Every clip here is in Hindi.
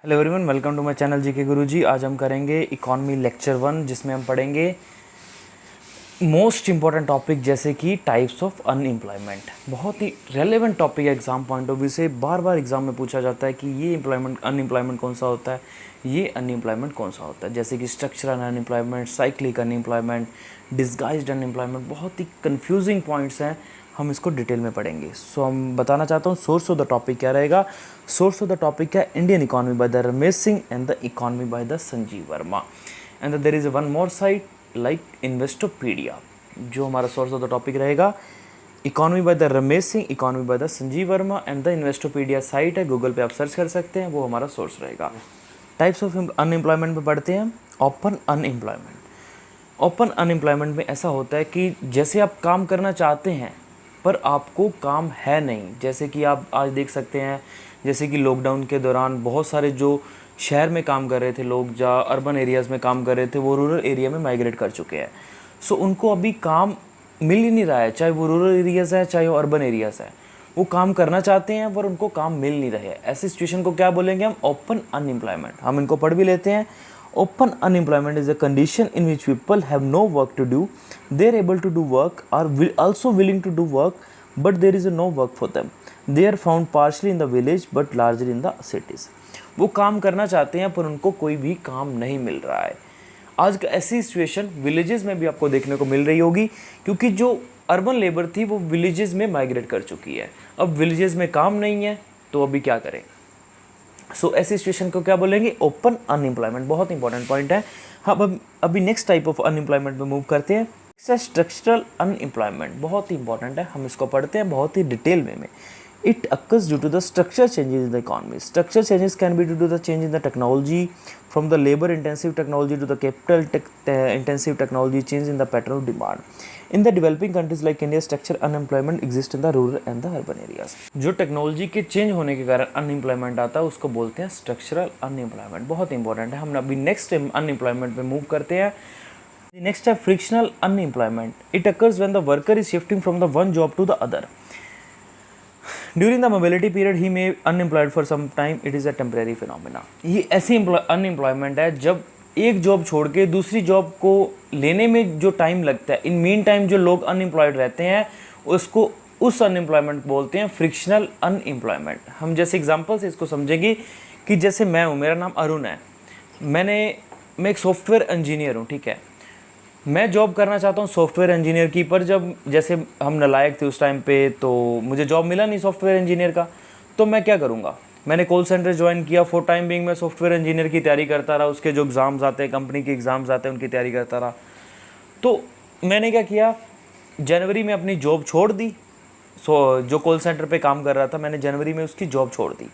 Hello everyone, welcome to my channel GK Guruji. आज हम करेंगे इकॉनमी लेक्चर 1, जिसमें हम पढ़ेंगे मोस्ट इंपॉर्टेंट टॉपिक जैसे कि टाइप्स ऑफ अनएम्प्लॉयमेंट। बहुत ही रेलेवेंट टॉपिक है एग्जाम पॉइंट ऑफ व्यू से। बार बार एग्जाम में पूछा जाता है कि ये अनएम्प्लॉयमेंट कौन सा होता है, ये अनएम्प्लॉयमेंट कौन सा होता है। जैसे कि structural unemployment, cyclic unemployment, disguised unemployment. बहुत ही कन्फ्यूजिंग पॉइंट्स हैं, हम इसको डिटेल में पढ़ेंगे। सो हम बताना चाहता हूँ सोर्स ऑफ द टॉपिक क्या रहेगा। सोर्स ऑफ द टॉपिक है Indian economy by the Ramesh Singh and the economy by the Sanjeev Verma. And there is one more site like Investopedia. जो हमारा सोर्स ऑफ द टॉपिक रहेगा, economy by the Ramesh Singh, economy by the Sanjeev Verma and the Investopedia site है, गूगल पे आप सर्च कर सकते हैं, वो हमारा सोर्स रहेगा। टाइप्स ऑफ अनएम्प्लॉयमेंट में पढ़ते हैं ओपन अनएम्प्लॉयमेंट। ओपन अनएम्प्लॉयमेंट में ऐसा होता है कि जैसे आप काम करना चाहते हैं पर आपको काम है नहीं। जैसे कि आप आज देख सकते हैं, जैसे कि लॉकडाउन के दौरान बहुत सारे जो शहर में काम कर रहे थे लोग, जहाँ अर्बन एरियाज़ में काम कर रहे थे, वो रूरल एरिया में माइग्रेट कर चुके हैं। सो उनको अभी काम मिल ही नहीं रहा है, चाहे वो रूरल एरियाज़ है चाहे वो अर्बन एरियाज़ है। वो काम करना चाहते हैं पर उनको काम मिल नहीं रहे। ऐसी सिचुएशन को क्या बोलेंगे हम? Open unemployment. हम इनको पढ़ भी लेते हैं। Open unemployment is a condition in which people have no work to do. They are able to do work, are also willing to do work, but there is no work for them. They are found partially in the village but largely in the cities. वो काम करना चाहते हैं पर उनको कोई भी काम नहीं मिल रहा है। आज का ऐसी सिचुएशन विलेजेस में भी आपको देखने को मिल रही होगी, क्योंकि जो अर्बन लेबर थी वो विलेजेस में माइग्रेट कर चुकी है। अब विलेजेस में काम नहीं है तो अभी क्या करें? सो ऐसी सिचुएशन को क्या बोलेंगे? Open unemployment. बहुत इंपॉर्टेंट पॉइंट है। हम अभी नेक्स्ट टाइप ऑफ अनएम्प्लॉयमेंट में मूव करते हैं। स्ट्रक्चरल अनएम्प्लॉयमेंट बहुत ही इंपॉर्टेंट है, हम इसको पढ़ते हैं बहुत ही डिटेल में। It occurs due to the structure changes in the economy. Structure changes can be due to the change in the technology, from the labour intensive technology to the capital intensive technology, change in the pattern of demand. In the developing countries like India, structure unemployment exist in the rural and the urban areas. जो टेक्नोलॉजी के चेंज होने के कारण अनएम्प्लॉयमेंट आता है उसको बोलते हैं स्ट्रक्चरल अनएम्प्लॉयमेंट। बहुत इंपॉर्टेंट है। हम अभी नेक्स्ट अनएम्प्लॉयमेंट पे मूव करते हैं। नेक्स्ट है frictional unemployment. It occurs when the worker is shifting from the one job to the other. During the mobility period he may unemployed for some time, it is a temporary phenomena. ये ऐसी अनएम्प्लॉयमेंट है जब एक जॉब छोड़ के दूसरी जॉब को लेने में जो टाइम लगता है, इन मीन टाइम जो लोग अनएम्प्लॉयड रहते हैं उसको उस अनएम्प्लॉयमेंट बोलते हैं फ्रिक्शनल अनएम्प्लॉयमेंट। हम जैसे एग्जांपल से इसको समझेंगे कि जैसे मैं हूँ, मेरा नाम अरुण है, मैं एक सॉफ्टवेयर इंजीनियर हूँ, ठीक है। मैं जॉब करना चाहता हूँ सॉफ्टवेयर इंजीनियर की, पर जब जैसे हम नालायक थे उस टाइम पे तो मुझे जॉब मिला नहीं सॉफ्टवेयर इंजीनियर का, तो मैं क्या करूँगा? मैंने कॉल सेंटर ज्वाइन किया। फॉर टाइम बिंग मैं सॉफ्टवेयर इंजीनियर की तैयारी करता रहा, उसके जो एग्ज़ाम्स आते हैं, कंपनी के एग्ज़ाम्स आते हैं, उनकी तैयारी करता रहा। तो मैंने क्या किया, जनवरी में अपनी जॉब छोड़ दी। जो कॉल सेंटर पे काम कर रहा था, मैंने जनवरी में उसकी जॉब छोड़ दी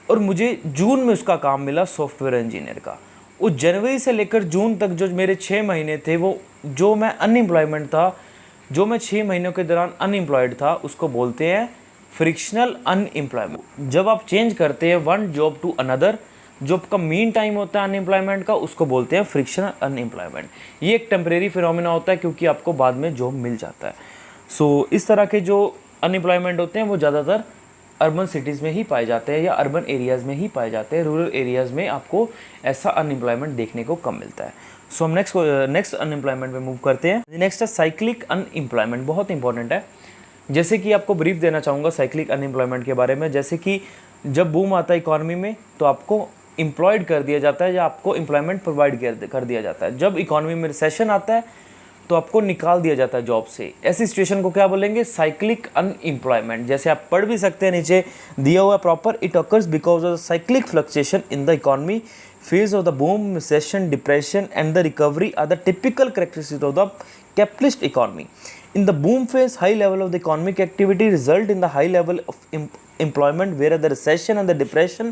और मुझे जून में उसका काम मिला सॉफ्टवेयर इंजीनियर का। उस जनवरी से लेकर जून तक जो मेरे 6 महीने थे, वो जो मैं अनएम्प्लॉयमेंट था, जो मैं 6 महीनों के दौरान अनएम्प्लॉयड था, उसको बोलते हैं फ्रिक्शनल अनएम्प्लॉयमेंट। जब आप चेंज करते हैं वन जॉब टू अनदर, जो आपका मीन टाइम होता है अनएम्प्लॉयमेंट का, उसको बोलते हैं फ्रिक्शनल अनएम्प्लॉयमेंट। ये एक टेम्परेरी फिनोमिना होता है क्योंकि आपको बाद में जॉब मिल जाता है। सो इस तरह के जो अनएम्प्लॉयमेंट होते हैं वो ज़्यादातर अर्बन सिटीज़ में ही पाए जाते हैं या अर्बन एरियाज़ में ही पाए जाते हैं। रूरल एरियाज़ में आपको ऐसा अनएम्प्लॉयमेंट देखने को कम मिलता है। सो हम नेक्स्ट अनएम्प्लॉयमेंट में मूव करते हैं। नेक्स्ट है साइक्लिक अनएम्प्लॉयमेंट। बहुत इंपॉर्टेंट है। जैसे कि आपको ब्रीफ देना चाहूँगा साइक्लिक अनएम्प्लॉयमेंट के बारे में। जैसे कि जब बूम आता है इकॉनमी में तो आपको एम्प्लॉयड कर दिया जाता है या आपको एम्प्लॉयमेंट प्रोवाइड कर दिया जाता है। जब इकॉनमी में रिसेशन आता है तो आपको निकाल दिया जाता है जॉब से। ऐसी सिचुएशन को क्या बोलेंगे? Cyclic unemployment. जैसे आप पढ़ भी सकते हैं, नीचे दिया हुआ proper. It occurs because of cyclic fluctuation in the economy phase of the boom, recession, depression and the recovery are the typical characteristics of the capitalist economy. In the boom phase, high level of the economic activity result in the high level of employment, whereas the recession and the depression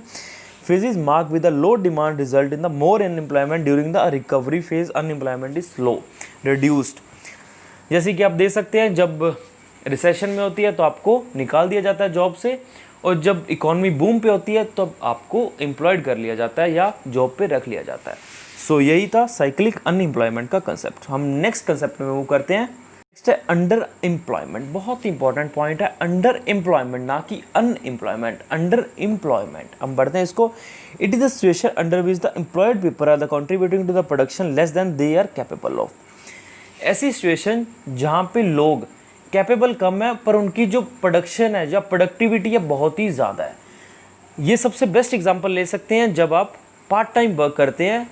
phases marked with the low demand result in the more unemployment. During the recovery phase, unemployment is slow, reduced. जैसे कि आप देख सकते हैं, जब रिसेशन में होती है तो आपको निकाल दिया जाता है जॉब से, और जब इकोनॉमी बूम पे होती है तो आपको एम्प्लॉयड कर लिया जाता है या जॉब पे रख लिया जाता है। सो यही था साइक्लिक अनएम्प्लॉयमेंट का कंसेप्ट। हम नेक्स्ट कंसेप्ट में मूव करते हैं। नेक्स्ट है अंडर एम्प्लॉयमेंट, बहुत इंपॉर्टेंट पॉइंट है अंडर एम्प्लॉयमेंट, ना कि अनएम्प्लॉयमेंट, अंडर एम्प्लॉयमेंट। हम बढ़ते हैं इसको। It is the situation under which the employed people are the contributing to the production less than they are capable of. ऐसी सिचुएशन जहाँ पे लोग कैपेबल कम है पर उनकी जो प्रोडक्शन है, जो प्रोडक्टिविटी है, बहुत ही ज़्यादा है। ये सबसे बेस्ट एग्जांपल ले सकते हैं जब आप पार्ट टाइम वर्क करते हैं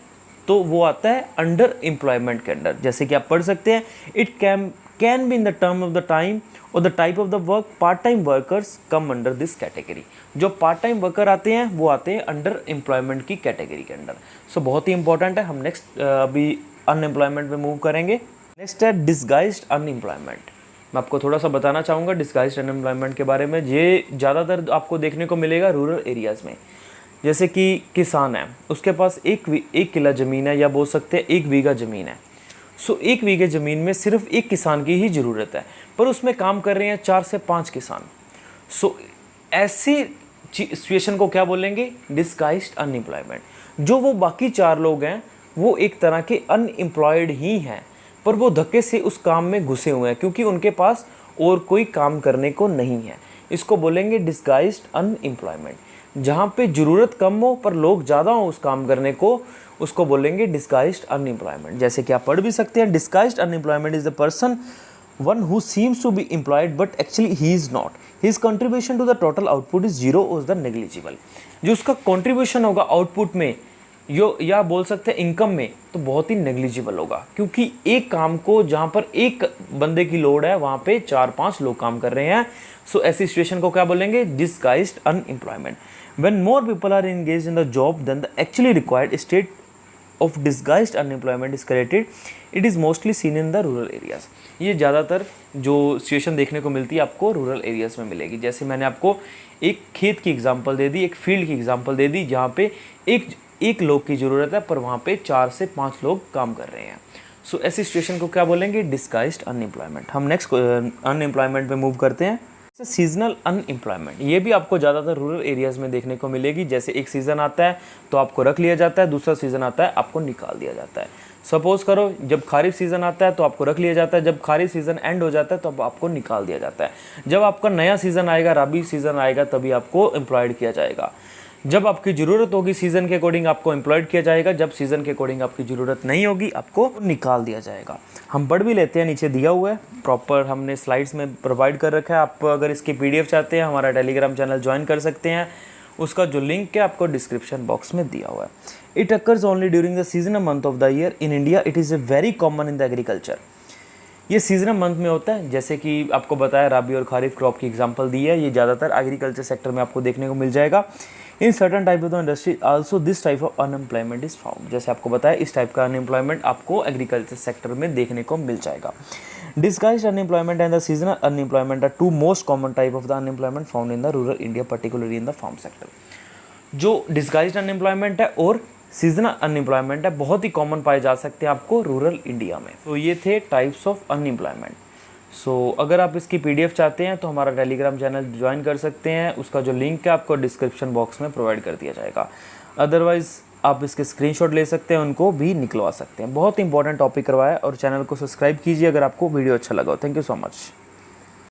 तो वो आता है अंडर एम्प्लॉयमेंट के अंडर। जैसे कि आप पढ़ सकते हैं, it can be in the term of the time और the type of the work, part time workers come under this category. जो पार्ट टाइम वर्कर आते हैं वो आते हैं अंडर एम्प्लॉयमेंट की कैटेगरी के अंडर। सो बहुत ही इंपॉर्टेंट है। हम नेक्स्ट अभी अनएम्प्लॉयमेंट में मूव करेंगे। नेक्स्ट है डिस्गाइज्ड अनएम्प्लॉयमेंट। मैं आपको थोड़ा सा बताना चाहूँगा डिस्गाइज्ड अनएम्प्लॉयमेंट के बारे में। ये ज़्यादातर आपको देखने को मिलेगा रूरल एरियाज़ में। जैसे कि किसान है, उसके पास एक किला ज़मीन है, या बोल सकते हैं 1 बीघा ज़मीन है। सो 1 बीघे ज़मीन में सिर्फ एक किसान की ही ज़रूरत है, पर उसमें काम कर रहे हैं 4 से 5 किसान। सो ऐसी सिचुएशन को क्या बोलेंगे? Disguised unemployment. जो वो बाकी 4 लोग हैं वो एक तरह के अनएम्प्लॉयड ही हैं, पर वो धक्के से उस काम में घुसे हुए हैं क्योंकि उनके पास और कोई काम करने को नहीं है। इसको बोलेंगे डिस्गाइज्ड अनएम्प्लॉयमेंट। जहाँ पे ज़रूरत कम हो पर लोग ज़्यादा हो उस काम करने को, उसको बोलेंगे डिस्गाइज्ड अनएम्प्लॉयमेंट। जैसे कि आप पढ़ भी सकते हैं, disguised unemployment is the person one who seems to be employed but actually he is not, his contribution to the total output is zero और द नेग्लिजिबल। जो उसका कंट्रीब्यूशन होगा आउटपुट में या बोल सकते हैं इनकम में, तो बहुत ही नेग्लिजिबल होगा क्योंकि एक काम को जहाँ पर एक बंदे की लोड है वहाँ पे 4-5 लोग काम कर रहे हैं। सो ऐसी सिचुएशन को क्या बोलेंगे? Disguised unemployment. When more people are engaged in the job than the actually required, state of disguised unemployment is created. It is mostly seen in the rural areas. ये ज़्यादातर जो सिचुएशन देखने को मिलती है आपको रूरल एरियाज़ में मिलेगी। जैसे मैंने आपको एक खेत की एग्जांपल दे दी, एक फील्ड की एग्जांपल दे दी जहाँ पे एक लोग की ज़रूरत है पर वहाँ पे 4 से 5 लोग काम कर रहे हैं। सो ऐसी सिचुएशन को क्या बोलेंगे? Disguised unemployment. हम नेक्स्ट अनएम्प्लॉयमेंट पे मूव करते हैं। सीजनल अनएम्प्लॉयमेंट, ये भी आपको ज़्यादातर रूरल एरियाज़ में देखने को मिलेगी। जैसे एक सीज़न आता है तो आपको रख लिया जाता है, दूसरा सीज़न आता है आपको निकाल दिया जाता है। सपोज़ करो जब खारिफ सीज़न आता है तो आपको रख लिया जाता है, जब खारिफ सीज़न एंड हो जाता है तो आपको निकाल दिया जाता है। जब आपका नया सीज़न आएगा, रबी सीज़न आएगा, तभी आपको एम्प्लॉयड किया जाएगा। जब आपकी ज़रूरत होगी सीज़न के अकॉर्डिंग आपको एम्प्लॉयड किया जाएगा, जब सीज़न के अकॉर्डिंग आपकी ज़रूरत नहीं होगी आपको निकाल दिया जाएगा। हम पढ़ भी लेते हैं, नीचे दिया हुआ है प्रॉपर, हमने स्लाइड्स में प्रोवाइड कर रखा है। आप अगर इसकी PDF चाहते हैं हमारा टेलीग्राम चैनल ज्वाइन कर सकते हैं, उसका जो लिंक है आपको डिस्क्रिप्शन बॉक्स में दिया हुआ है। It occurs only during the seasonal month of the year in India. It is a very common in the agriculture. ये सीजनल मंथ में होता है, जैसे कि आपको बताया राबी और खारिफ क्रॉप की एग्जांपल दी है। ये ज़्यादातर एग्रीकल्चर सेक्टर में आपको देखने को मिल जाएगा। In certain type of the industry also this type of unemployment is found. जैसे आपको बताया इस टाइप का अनएम्प्लॉयमेंट आपको एग्रीकल्चर सेक्टर में देखने को मिल जाएगा। Disguised unemployment and the seasonal unemployment are 2 most common type of the unemployment found in the rural India, particularly in the farm sector. जो डिस्गाइज्ड अनएम्प्लॉयमेंट है और सीजनल अनएम्प्लॉयमेंट है, बहुत ही कॉमन पाए जा सकते हैं आपको रूरल इंडिया में। तो ये थे टाइप्स ऑफ अनएम्प्लॉयमेंट। सो अगर आप इसकी PDF चाहते हैं तो हमारा टेलीग्राम चैनल ज्वाइन कर सकते हैं, उसका जो लिंक है आपको डिस्क्रिप्शन बॉक्स में प्रोवाइड कर दिया जाएगा। अदरवाइज़ आप इसके स्क्रीनशॉट ले सकते हैं, उनको भी निकलवा सकते हैं। बहुत इंपॉर्टेंट टॉपिक करवाया, और चैनल को सब्सक्राइब कीजिए अगर आपको वीडियो अच्छा लगा हो। Thank you so much.